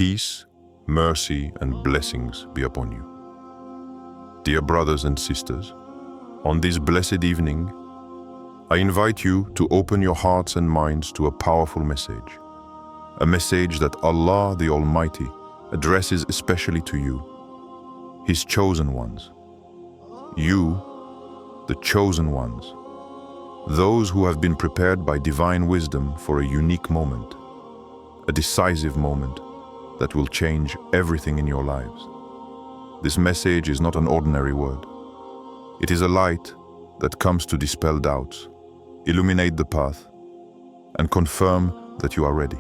Peace, mercy, and blessings be upon you. Dear brothers and sisters, on this blessed evening, I invite you to open your hearts and minds to a powerful message. A message that Allah the Almighty addresses especially to you, His chosen ones. You, the chosen ones. Those who have been prepared by divine wisdom for a unique moment, a decisive moment that will change everything in your lives. This message is not an ordinary word. It is a light that comes to dispel doubts, illuminate the path, and confirm that you are ready.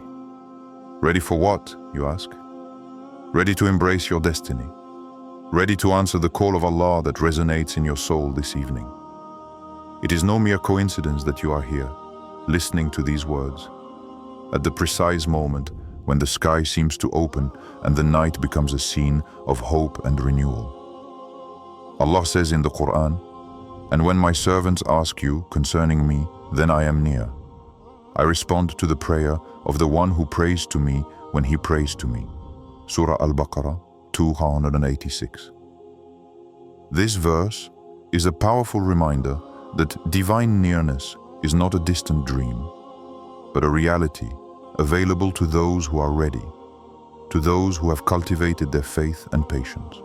Ready for what, you ask? Ready to embrace your destiny. Ready to answer the call of Allah that resonates in your soul this evening. It is no mere coincidence that you are here, listening to these words, at the precise moment when the sky seems to open and the night becomes a scene of hope and renewal. Allah says in the Quran, "And when my servants ask you concerning me, then I am near. I respond to the prayer of the one who prays to me when he prays to me." Surah Al-Baqarah 286. This verse is a powerful reminder that divine nearness is not a distant dream, but a reality available to those who are ready, to those who have cultivated their faith and patience.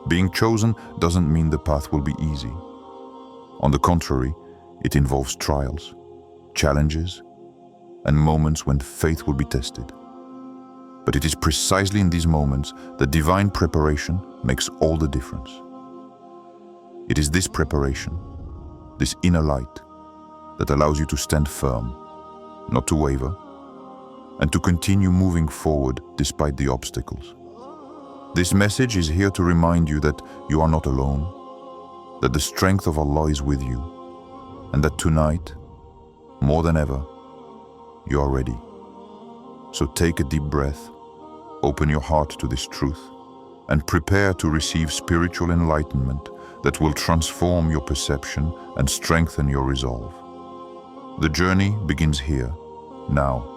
Being chosen doesn't mean the path will be easy. On the contrary, it involves trials, challenges, and moments when faith will be tested. But it is precisely in these moments that divine preparation makes all the difference. It is this preparation, this inner light, that allows you to stand firm, not to waver, and to continue moving forward despite the obstacles. This message is here to remind you that you are not alone, that the strength of Allah is with you, and that tonight, more than ever, you are ready. So take a deep breath, open your heart to this truth, and prepare to receive spiritual enlightenment that will transform your perception and strengthen your resolve. The journey begins here, now,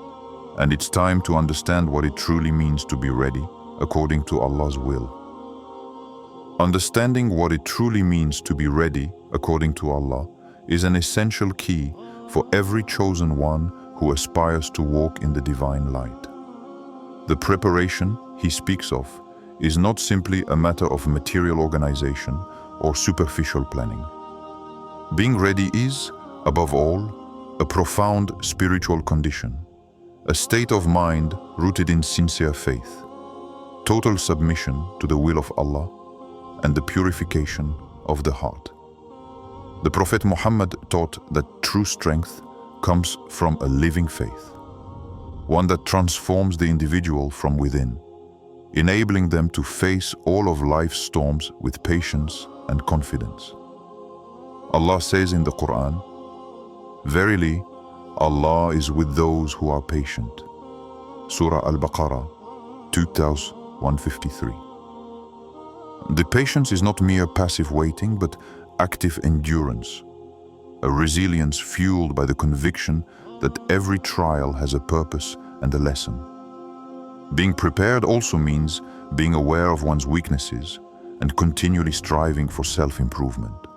and it's time to understand what it truly means to be ready according to Allah's will. Understanding what it truly means to be ready according to Allah is an essential key for every chosen one who aspires to walk in the divine light. The preparation he speaks of is not simply a matter of material organization or superficial planning. Being ready is, above all, a profound spiritual condition, a state of mind rooted in sincere faith, total submission to the will of Allah, and the purification of the heart. The Prophet Muhammad taught that true strength comes from a living faith, one that transforms the individual from within, enabling them to face all of life's storms with patience and confidence. Allah says in the Quran, "Verily, Allah is with those who are patient." Surah Al-Baqarah 2153. The patience is not mere passive waiting, but active endurance, a resilience fueled by the conviction that every trial has a purpose and a lesson. Being prepared also means being aware of one's weaknesses and continually striving for self-improvement.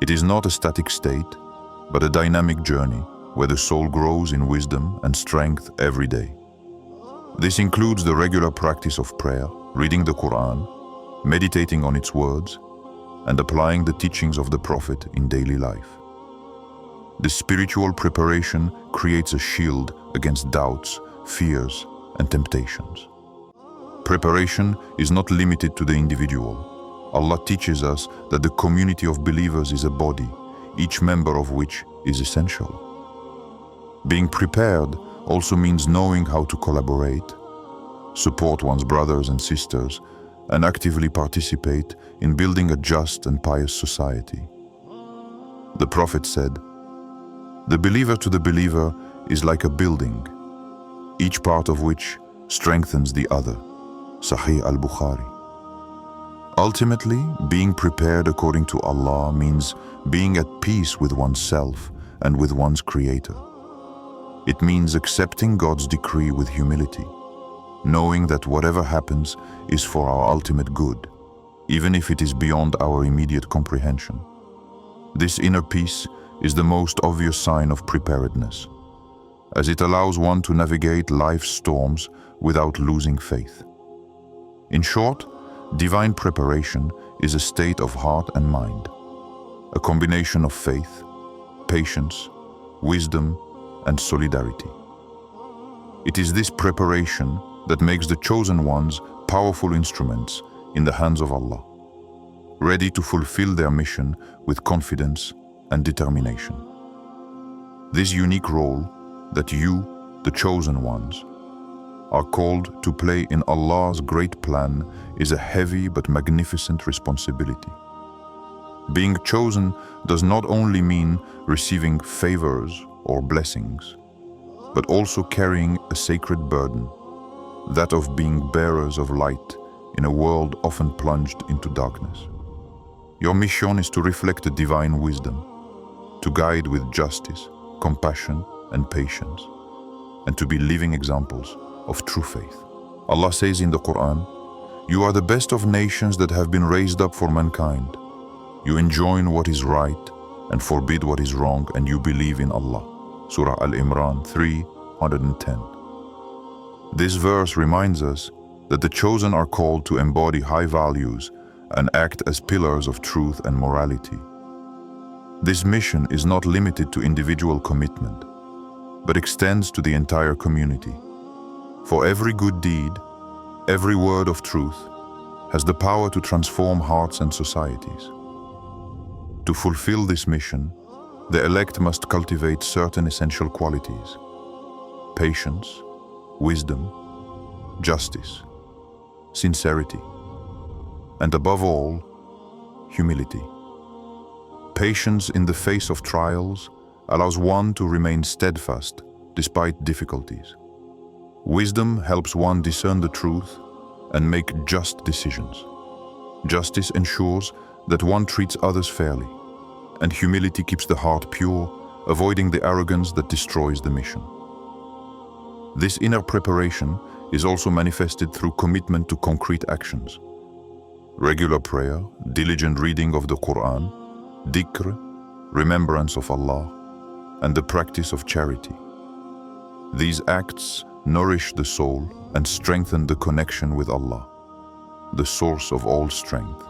It is not a static state, but a dynamic journey where the soul grows in wisdom and strength every day. This includes the regular practice of prayer, reading the Quran, meditating on its words, and applying the teachings of the Prophet in daily life. This spiritual preparation creates a shield against doubts, fears, and temptations. Preparation is not limited to the individual. Allah teaches us that the community of believers is a body, each member of which is essential. Being prepared also means knowing how to collaborate, support one's brothers and sisters, and actively participate in building a just and pious society. The Prophet said, "The believer to the believer is like a building, each part of which strengthens the other." Sahih al-Bukhari. Ultimately, being prepared according to Allah means being at peace with oneself and with one's Creator. It means accepting God's decree with humility, knowing that whatever happens is for our ultimate good, even if it is beyond our immediate comprehension. This inner peace is the most obvious sign of preparedness, as it allows one to navigate life's storms without losing faith. In short, divine preparation is a state of heart and mind, a combination of faith, patience, wisdom, and solidarity. It is this preparation that makes the chosen ones powerful instruments in the hands of Allah, ready to fulfill their mission with confidence and determination. This unique role that you, the chosen ones, are called to play in Allah's great plan is a heavy but magnificent responsibility. Being chosen does not only mean receiving favors or blessings, but also carrying a sacred burden, that of being bearers of light in a world often plunged into darkness. Your mission is to reflect the divine wisdom, to guide with justice, compassion, and patience, and to be living examples of true faith. Allah says in the Quran, "You are the best of nations that have been raised up for mankind. You enjoin what is right and forbid what is wrong, and you believe in Allah." Surah Al-Imran 310. This verse reminds us that the chosen are called to embody high values and act as pillars of truth and morality. This mission is not limited to individual commitment, but extends to the entire community. For every good deed, every word of truth has the power to transform hearts and societies. To fulfill this mission, the elect must cultivate certain essential qualities: patience, wisdom, justice, sincerity, and above all, humility. Patience in the face of trials allows one to remain steadfast despite difficulties. Wisdom helps one discern the truth and make just decisions. Justice ensures that one treats others fairly, and humility keeps the heart pure, avoiding the arrogance that destroys the mission. This inner preparation is also manifested through commitment to concrete actions. Regular prayer, diligent reading of the Quran, dhikr, remembrance of Allah, and the practice of charity. These acts nourish the soul and strengthen the connection with Allah, the source of all strength.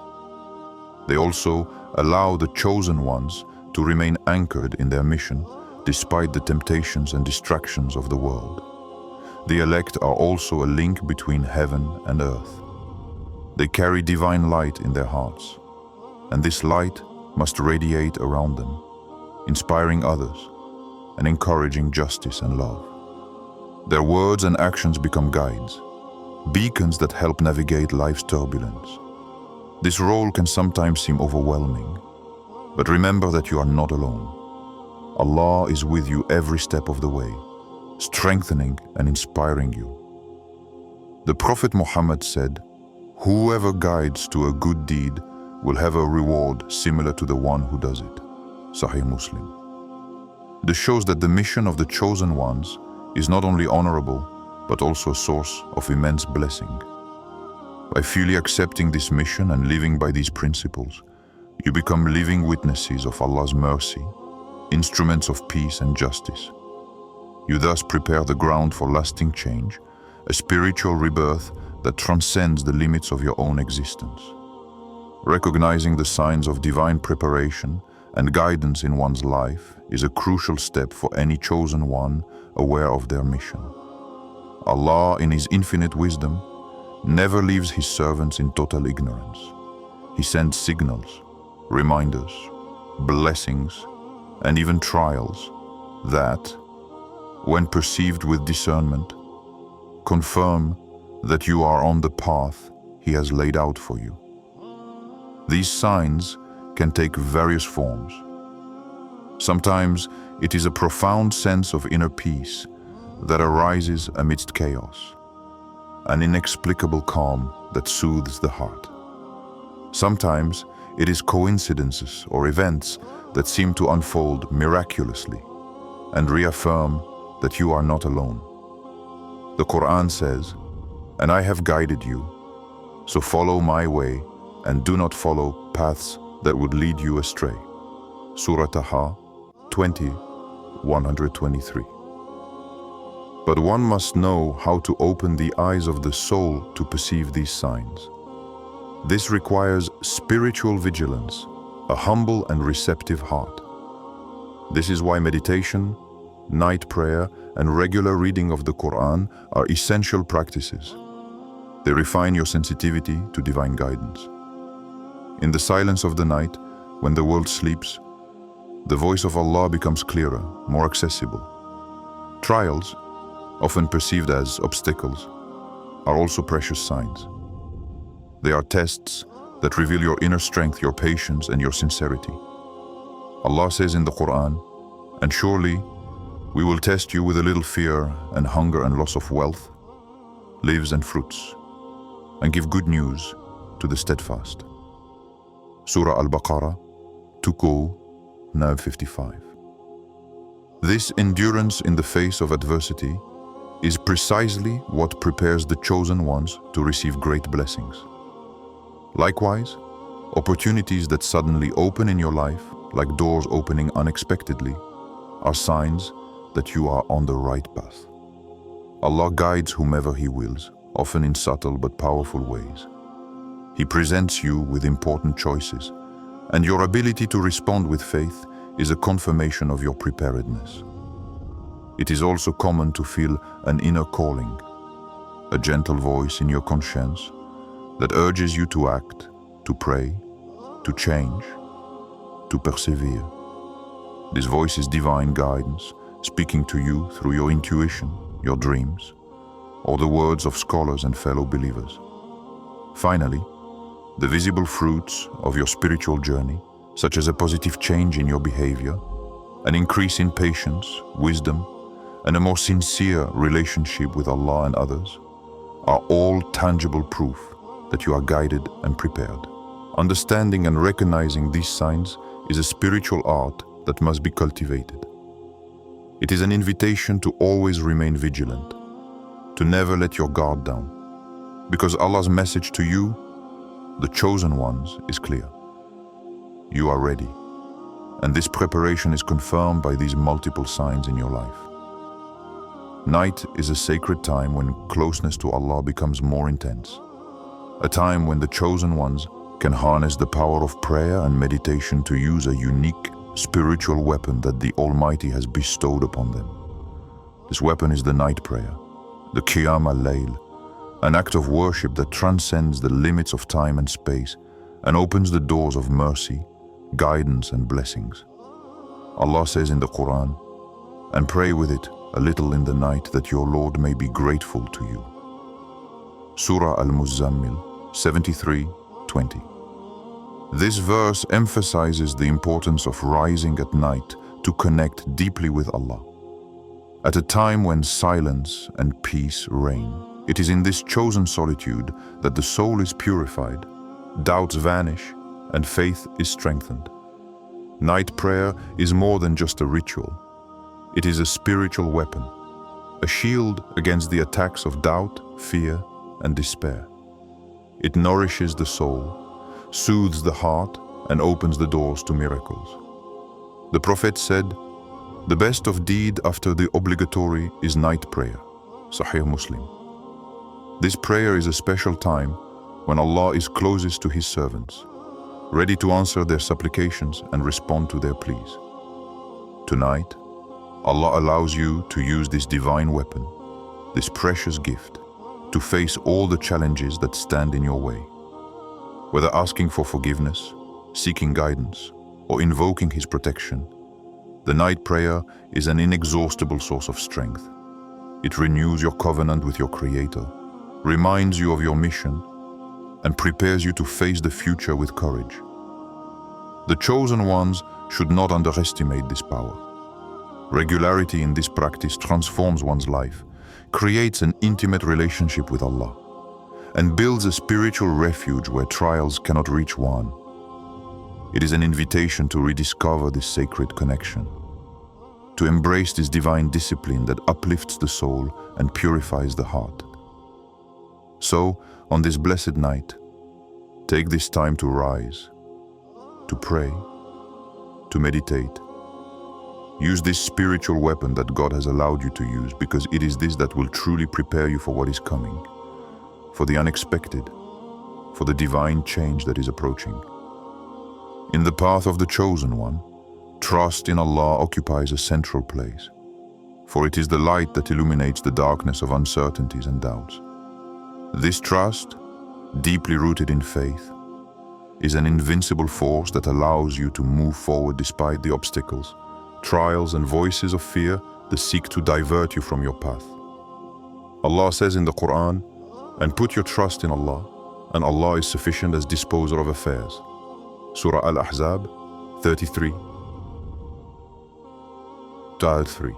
They also allow the chosen ones to remain anchored in their mission despite the temptations and distractions of the world. The elect are also a link between heaven and earth. They carry divine light in their hearts, and this light must radiate around them, inspiring others and encouraging justice and love. Their words and actions become guides, beacons that help navigate life's turbulence. This role can sometimes seem overwhelming, but remember that you are not alone. Allah is with you every step of the way, strengthening and inspiring you. The Prophet Muhammad said, "Whoever guides to a good deed will have a reward similar to the one who does it." Sahih Muslim. This shows that the mission of the chosen ones is not only honorable, but also a source of immense blessing. By fully accepting this mission and living by these principles, you become living witnesses of Allah's mercy, instruments of peace and justice. You thus prepare the ground for lasting change, a spiritual rebirth that transcends the limits of your own existence. Recognizing the signs of divine preparation and guidance in one's life is a crucial step for any chosen one aware of their mission. Allah, in His infinite wisdom, never leaves His servants in total ignorance. He sends signals, reminders, blessings, and even trials that, when perceived with discernment, confirm that you are on the path He has laid out for you. These signs can take various forms. Sometimes it is a profound sense of inner peace that arises amidst chaos, an inexplicable calm that soothes the heart. Sometimes it is coincidences or events that seem to unfold miraculously and reaffirm that you are not alone. The Quran says, and I have guided you. So follow my way and do not follow paths that would lead you astray. Surah Taha 20:123. But one must know how to open the eyes of the soul to perceive these signs. This requires spiritual vigilance, a humble and receptive heart. This is why meditation, night prayer, and regular reading of the Quran are essential practices. They refine your sensitivity to divine guidance. In the silence of the night, when the world sleeps, the voice of Allah becomes clearer, more accessible. Trials, often perceived as obstacles, are also precious signs. They are tests that reveal your inner strength, your patience, and your sincerity. Allah says in the Quran, "And surely we will test you with a little fear and hunger and loss of wealth, lives and fruits, and give good news to the steadfast." Surah Al-Baqarah 2:955. This endurance in the face of adversity is precisely what prepares the chosen ones to receive great blessings. Likewise, opportunities that suddenly open in your life, like doors opening unexpectedly, are signs that you are on the right path. Allah guides whomever He wills, often in subtle but powerful ways. He presents you with important choices, and your ability to respond with faith is a confirmation of your preparedness. It is also common to feel an inner calling, a gentle voice in your conscience that urges you to act, to pray, to change, to persevere. This voice is divine guidance, speaking to you through your intuition, your dreams, or the words of scholars and fellow believers. Finally, the visible fruits of your spiritual journey, such as a positive change in your behavior, an increase in patience, wisdom, and a more sincere relationship with Allah and others, are all tangible proof that you are guided and prepared. Understanding and recognizing these signs is a spiritual art that must be cultivated. It is an invitation to always remain vigilant, to never let your guard down, because Allah's message to you, the chosen ones, is clear. You are ready, and this preparation is confirmed by these multiple signs in your life. Night is a sacred time when closeness to Allah becomes more intense, a time when the chosen ones can harness the power of prayer and meditation to use a unique spiritual weapon that the Almighty has bestowed upon them. This weapon is the night prayer, the Qiyam al-Layl, an act of worship that transcends the limits of time and space and opens the doors of mercy, guidance, and blessings. Allah says in the Quran, "And pray with it a little in the night that your Lord may be grateful to you." Surah Al-Muzammil 73:20. This verse emphasizes the importance of rising at night to connect deeply with Allah. At a time when silence and peace reign, it is in this chosen solitude that the soul is purified, doubts vanish, and faith is strengthened. Night prayer is more than just a ritual. It is a spiritual weapon, a shield against the attacks of doubt, fear, and despair. It nourishes the soul, soothes the heart, and opens the doors to miracles. The Prophet said, "The best of deed after the obligatory is night prayer." Sahih Muslim. This prayer is a special time when Allah is closest to His servants, ready to answer their supplications and respond to their pleas. Tonight, Allah allows you to use this divine weapon, this precious gift, to face all the challenges that stand in your way. Whether asking for forgiveness, seeking guidance, or invoking His protection, the night prayer is an inexhaustible source of strength. It renews your covenant with your Creator, reminds you of your mission, and prepares you to face the future with courage. The chosen ones should not underestimate this power. Regularity in this practice transforms one's life, creates an intimate relationship with Allah, and builds a spiritual refuge where trials cannot reach one. It is an invitation to rediscover this sacred connection, to embrace this divine discipline that uplifts the soul and purifies the heart. So, on this blessed night, take this time to rise, to pray, to meditate. Use this spiritual weapon that God has allowed you to use, because it is this that will truly prepare you for what is coming, for the unexpected, for the divine change that is approaching. In the path of the chosen one, trust in Allah occupies a central place, for it is the light that illuminates the darkness of uncertainties and doubts. This trust, deeply rooted in faith, is an invincible force that allows you to move forward despite the obstacles, trials, and voices of fear that seek to divert you from your path. Allah says in the Quran, "And put your trust in Allah, and Allah is sufficient as disposer of affairs." Surah Al-Ahzab 33. Ayah 3.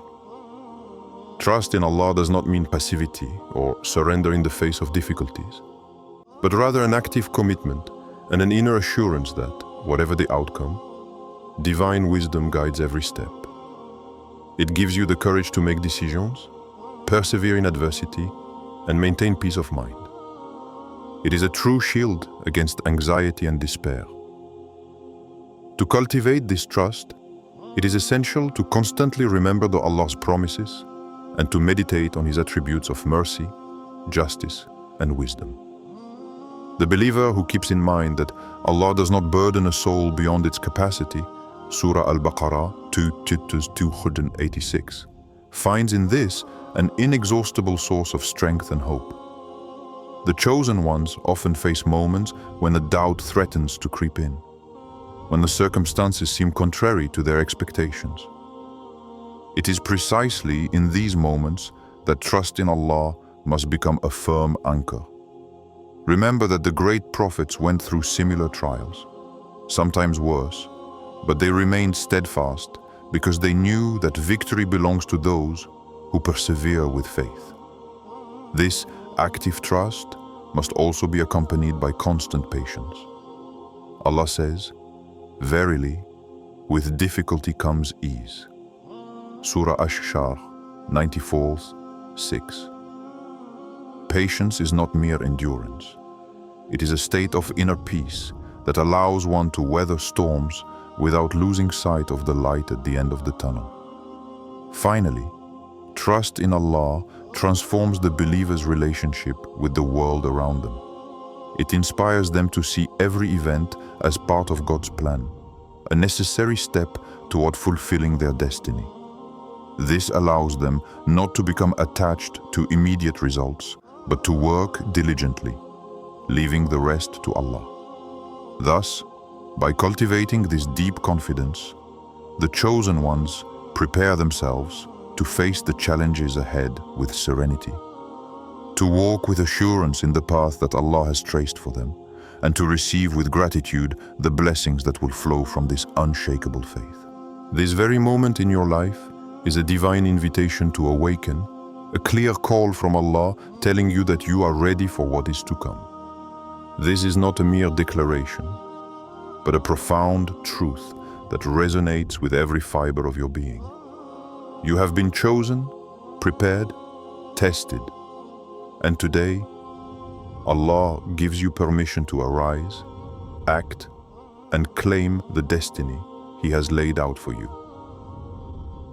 Trust in Allah does not mean passivity or surrender in the face of difficulties, but rather an active commitment and an inner assurance that, whatever the outcome, divine wisdom guides every step. It gives you the courage to make decisions, persevere in adversity, and maintain peace of mind. It is a true shield against anxiety and despair. To cultivate this trust, it is essential to constantly remember Allah's promises and to meditate on His attributes of mercy, justice, and wisdom. The believer who keeps in mind that Allah does not burden a soul beyond its capacity, Surah Al-Baqarah 286, finds in this an inexhaustible source of strength and hope. The chosen ones often face moments when a doubt threatens to creep in, when the circumstances seem contrary to their expectations. It is precisely in these moments that trust in Allah must become a firm anchor. Remember that the great prophets went through similar trials, sometimes worse, but they remained steadfast because they knew that victory belongs to those who persevere with faith. This active trust must also be accompanied by constant patience. Allah says, "Verily, with difficulty comes ease." Surah Ash-Shar 94:6. Patience is not mere endurance. It is a state of inner peace that allows one to weather storms without losing sight of the light at the end of the tunnel. Finally, trust in Allah transforms the believer's relationship with the world around them. It inspires them to see every event as part of God's plan, a necessary step toward fulfilling their destiny. This allows them not to become attached to immediate results, but to work diligently, leaving the rest to Allah. Thus, by cultivating this deep confidence, the chosen ones prepare themselves to face the challenges ahead with serenity, to walk with assurance in the path that Allah has traced for them, and to receive with gratitude the blessings that will flow from this unshakable faith. This very moment in your life is a divine invitation to awaken, a clear call from Allah telling you that you are ready for what is to come. This is not a mere declaration, but a profound truth that resonates with every fiber of your being. You have been chosen, prepared, tested, and today, Allah gives you permission to arise, act, and claim the destiny He has laid out for you.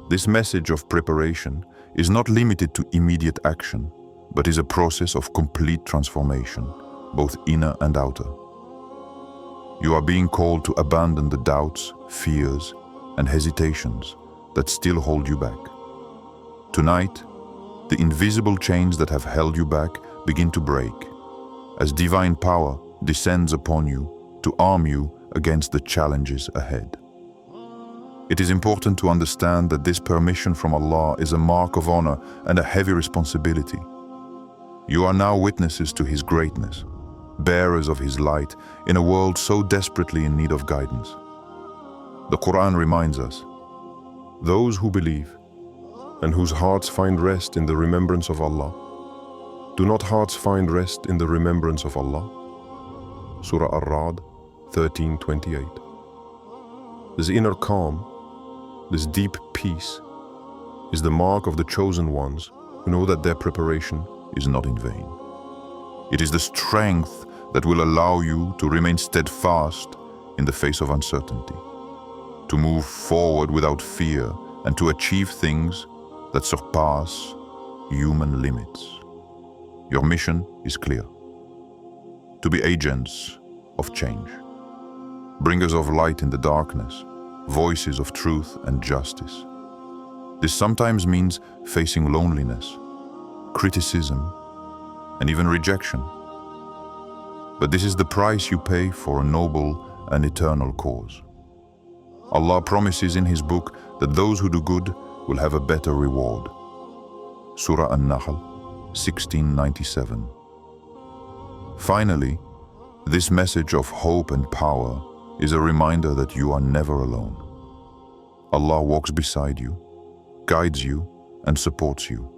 This message of preparation is not limited to immediate action, but is a process of complete transformation, both inner and outer. You are being called to abandon the doubts, fears, and hesitations that still hold you back. Tonight, the invisible chains that have held you back begin to break, as divine power descends upon you to arm you against the challenges ahead. It is important to understand that this permission from Allah is a mark of honor and a heavy responsibility. You are now witnesses to His greatness, bearers of His light in a world so desperately in need of guidance. The Quran reminds us, "Those who believe and whose hearts find rest in the remembrance of Allah, do not hearts find rest in the remembrance of Allah?" Surah Ar-Ra'd 13:28. This inner calm, this deep peace, is the mark of the chosen ones who know that their preparation is not in vain. It is the strength that will allow you to remain steadfast in the face of uncertainty, to move forward without fear, and to achieve things that surpass human limits. Your mission is clear: to be agents of change, bringers of light in the darkness, voices of truth and justice. This sometimes means facing loneliness, criticism, and even rejection. But this is the price you pay for a noble and eternal cause. Allah promises in His book that those who do good will have a better reward. Surah An-Nahl 1697. Finally, this message of hope and power is a reminder that you are never alone. Allah walks beside you, guides you, and supports you.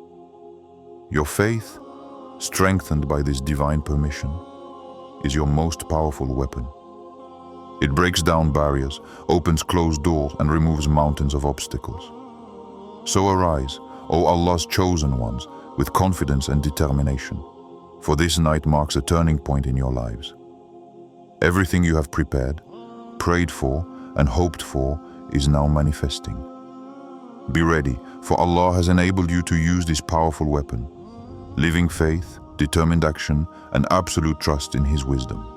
Your faith, strengthened by this divine permission, is your most powerful weapon. It breaks down barriers, opens closed doors, and removes mountains of obstacles. So arise, O Allah's chosen ones, with confidence and determination, for this night marks a turning point in your lives. Everything you have prepared, prayed for, and hoped for is now manifesting. Be ready, for Allah has enabled you to use this powerful weapon, living faith, determined action, and absolute trust in His wisdom.